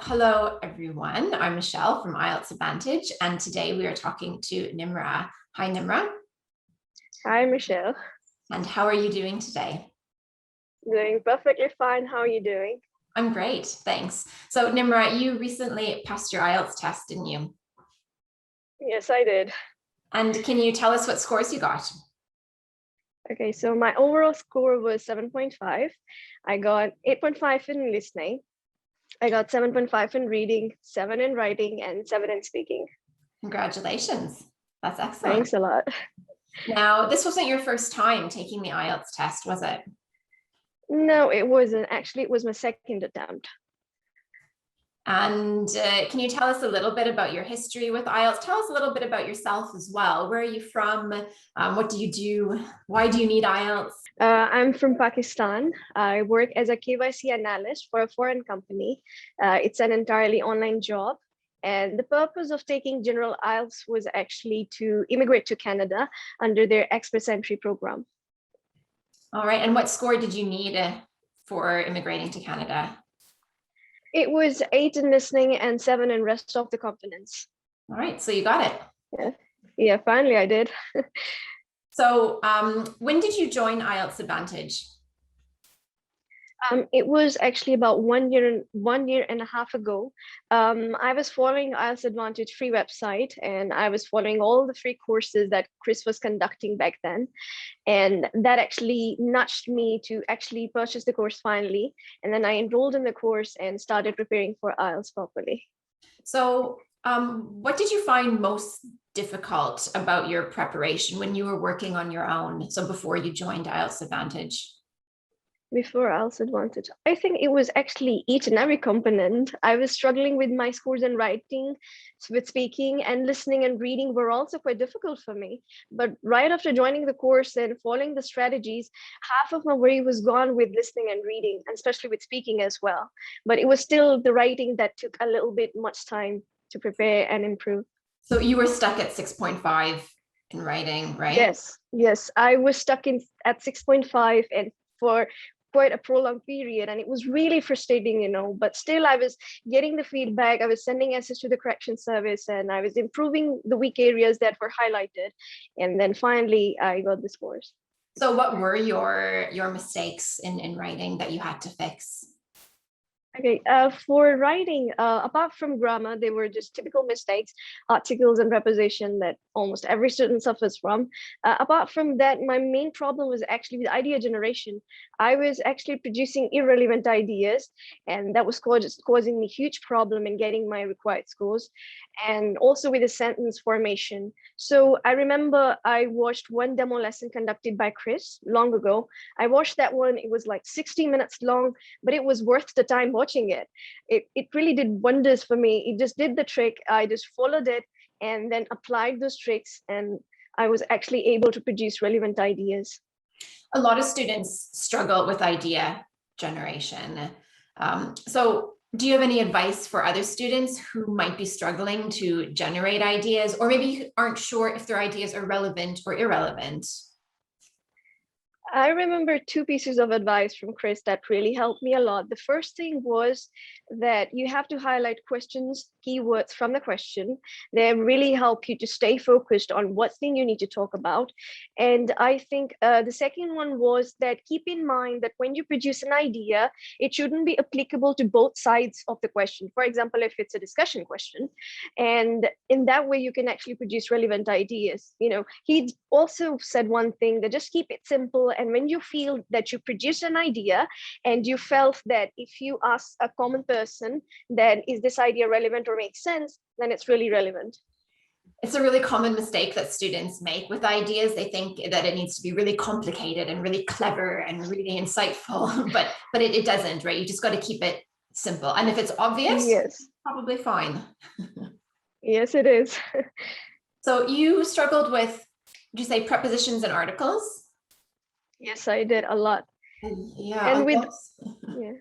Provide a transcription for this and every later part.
Hello, everyone. I'm Michelle from IELTS Advantage, and today we are talking to Nimra. Hi, Nimra. Hi, Michelle. And how are you doing today? Doing perfectly fine. How are you doing? I'm great, thanks. So, Nimra, you recently passed your IELTS test, didn't you? Yes, I did. And can you tell us what scores you got? Okay, so my overall score was 7.5. I got 8.5 in listening. I got 7.5 in reading, 7 in writing, and 7 in speaking. Congratulations. That's excellent. Thanks a lot. Now, this wasn't your first time taking the IELTS test, was it? No, it wasn't. Actually, it was my second attempt. And can you tell us a little bit about your history with IELTS? Tell us a little bit about yourself as well. Where are you from? What do you do? Why do you need IELTS? I'm from Pakistan. I work as a KYC analyst for a foreign company. It's an entirely online job. And the purpose of taking General IELTS was actually to immigrate to Canada under their Express Entry program. All right. And what score did you need for immigrating to Canada? It was 8 in listening and 7 in rest of the components. All right. So you got it. Yeah, finally I did. So when did you join IELTS Advantage? It was actually about 1.5 years ago. I was following IELTS Advantage free website, and I was following all the free courses that Chris was conducting back then. And that actually nudged me to actually purchase the course finally. And then I enrolled in the course and started preparing for IELTS properly. So what did you find most difficult about your preparation when you were working on your own? So before you joined IELTS Advantage? Before IELTS Advantage, I think it was actually each and every component. I was struggling with my scores in writing, with speaking, and listening and reading were also quite difficult for me. But right after joining the course and following the strategies, half of my worry was gone with listening and reading, and especially with speaking as well. But it was still the writing that took a little bit much time to prepare and improve. So you were stuck at 6.5 in writing, right? Yes, I was stuck at 6.5 and for quite a prolonged period, and it was really frustrating, but still I was getting the feedback. I was sending essays to the correction service, and I was improving the weak areas that were highlighted, and then finally I got the scores. So what were your mistakes in writing that you had to fix? Okay, for writing, apart from grammar, they were just typical mistakes, articles and preposition that almost every student suffers from. Apart from that, my main problem was actually with idea generation. I was actually producing irrelevant ideas, and that was causing me huge problem in getting my required scores, and also with the sentence formation. So I remember I watched one demo lesson conducted by Chris long ago. I watched that one. It was like 60 minutes long, but it was worth the time watching it. It really did wonders for me. It just did the trick. I just followed it and then applied those tricks, and I was actually able to produce relevant ideas. A lot of students struggle with idea generation. So do you have any advice for other students who might be struggling to generate ideas, or maybe aren't sure if their ideas are relevant or irrelevant? I remember 2 pieces of advice from Chris that really helped me a lot. The first thing was that you have to highlight questions, keywords from the question. They really help you to stay focused on what thing you need to talk about. And I think the second one was that keep in mind that when you produce an idea, it shouldn't be applicable to both sides of the question. For example, if it's a discussion question, and in that way, you can actually produce relevant ideas. He also said one thing, that just keep it simple. And when you feel that you produce an idea and you felt that if you ask a common person, then is this idea relevant or makes sense, then it's really relevant. It's a really common mistake that students make with ideas. They think that it needs to be really complicated and really clever and really insightful, but it doesn't, right? You just got to keep it simple. And if it's obvious, yes, probably fine. Yes, it is. So you struggled with, did you say prepositions and articles? Yes, I did a lot. Yeah, and with yeah.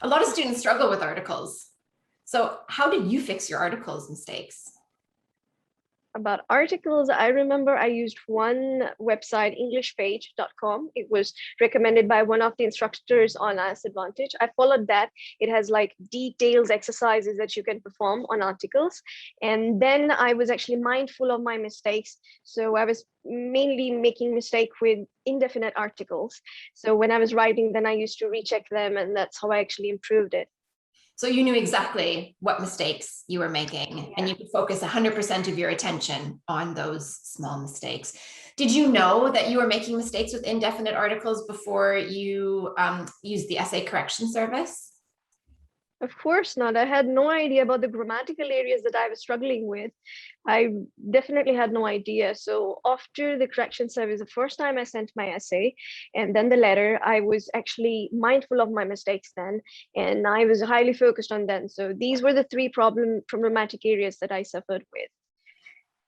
A lot of students struggle with articles. So how did you fix your articles mistakes? About articles, I remember I used one website, englishpage.com. It was recommended by one of the instructors on IELTS Advantage. I followed that. It has like details, exercises that you can perform on articles. And then I was actually mindful of my mistakes. So I was mainly making mistake with indefinite articles. So when I was writing, then I used to recheck them, and that's how I actually improved it. So you knew exactly what mistakes you were making, and you could focus 100% of your attention on those small mistakes. Did you know that you were making mistakes with indefinite articles before you used the essay correction service? Of course not. I had no idea about the grammatical areas that I was struggling with. I definitely had no idea. So after the correction service, the first time I sent my essay and then the letter, I was actually mindful of my mistakes then, and I was highly focused on them. So these were the three problematic areas that I suffered with.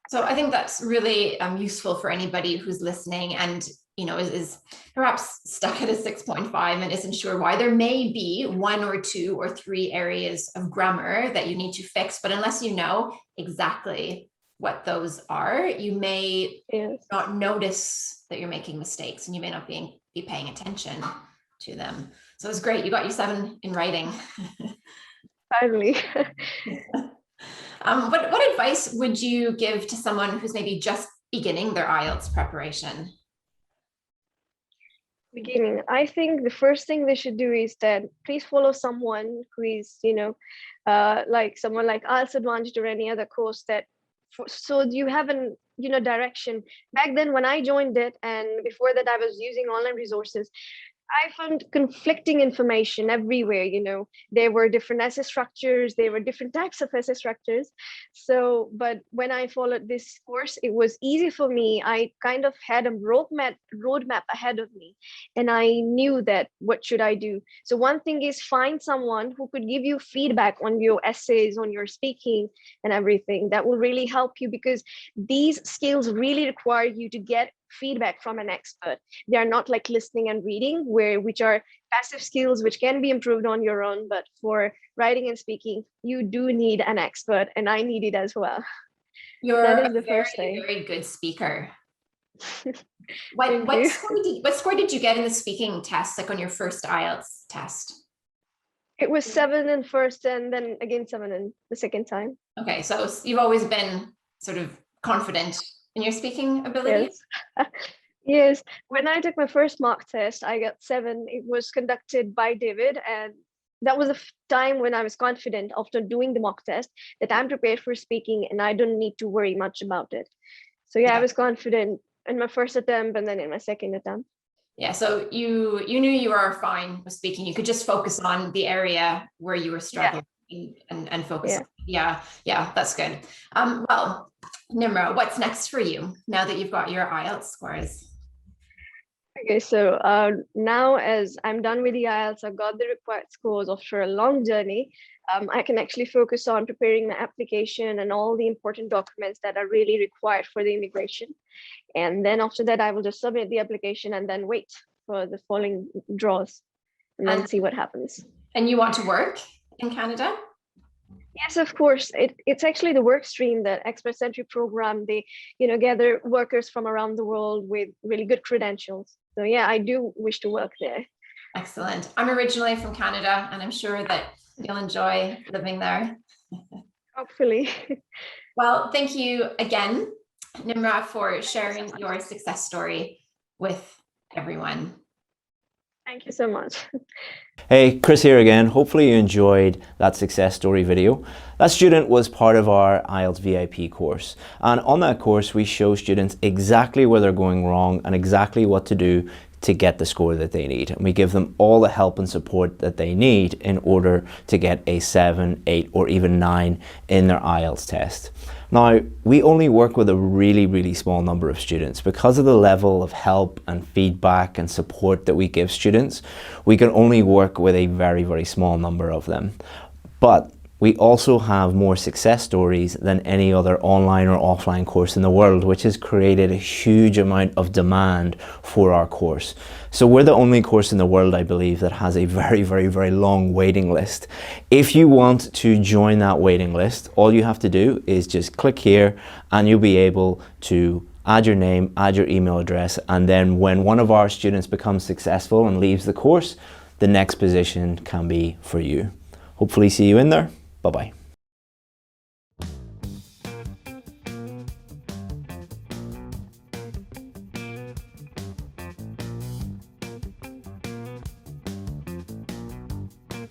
So I think that's really useful for anybody who's listening and is perhaps stuck at a 6.5 and isn't sure why. There may be 1 or 2 or 3 areas of grammar that you need to fix, but unless you know exactly what those are, you may not notice that you're making mistakes, and you may not be paying attention to them. So it's great. You got your 7 in writing. Finally. What advice would you give to someone who's maybe just beginning their IELTS preparation? Beginning, I think the first thing they should do is that please follow someone who is, like someone like IELTS Advantage or any other course that, so you have an, direction. Back then when I joined it, and before that I was using online resources, I found conflicting information everywhere. There were different essay structures, there were different types of essay structures. So, but when I followed this course, it was easy for me. I kind of had a roadmap ahead of me, and I knew that what should I do. So one thing is find someone who could give you feedback on your essays, on your speaking and everything. That will really help you, because these skills really require you to get feedback from an expert. They are not like listening and reading, which are passive skills which can be improved on your own, but for writing and speaking you do need an expert, and I need it as well. That is the first thing. Very good speaker. What score did you get in the speaking test, like on your first IELTS test? It was 7 in first, and then again 7 in the second time. Okay, so you've always been sort of confident in your speaking ability? Yes. Yes. When I took my first mock test, I got 7. It was conducted by David, and that was a time when I was confident after doing the mock test that I'm prepared for speaking and I don't need to worry much about it. So yeah, I was confident in my first attempt and then in my second attempt. Yeah, so you knew you were fine with speaking. You could just focus on the area where you were struggling and focus on. Yeah, that's good. Well, Nimra, what's next for you now that you've got your IELTS scores? Okay, so now as I'm done with the IELTS, I've got the required scores after a long journey. I can actually focus on preparing my application and all the important documents that are really required for the immigration. And then after that, I will just submit the application and then wait for the following draws and then see what happens. And you want to work in Canada? Yes, of course. It's actually the work stream, that Express Entry program. They, gather workers from around the world with really good credentials. So yeah, I do wish to work there. Excellent. I'm originally from Canada, and I'm sure that you'll enjoy living there. Hopefully. Well, thank you again, Nimra, for sharing your success story with everyone. Thank you so much. Hey, Chris here again. Hopefully you enjoyed that success story video. That student was part of our IELTS VIP course. And on that course, we show students exactly where they're going wrong and exactly what to do to get the score that they need. And we give them all the help and support that they need in order to get a 7, 8, or even 9 in their IELTS test. Now, we only work with a really small number of students. Because of the level of help and feedback and support that we give students, we can only work with a very small number of them. But We also have more success stories than any other online or offline course in the world, which has created a huge amount of demand for our course. So we're the only course in the world, I believe, that has a very, very, very long waiting list. If you want to join that waiting list, all you have to do is just click here and you'll be able to add your name, add your email address, and then when one of our students becomes successful and leaves the course, the next position can be for you. Hopefully see you in there. Bye-bye.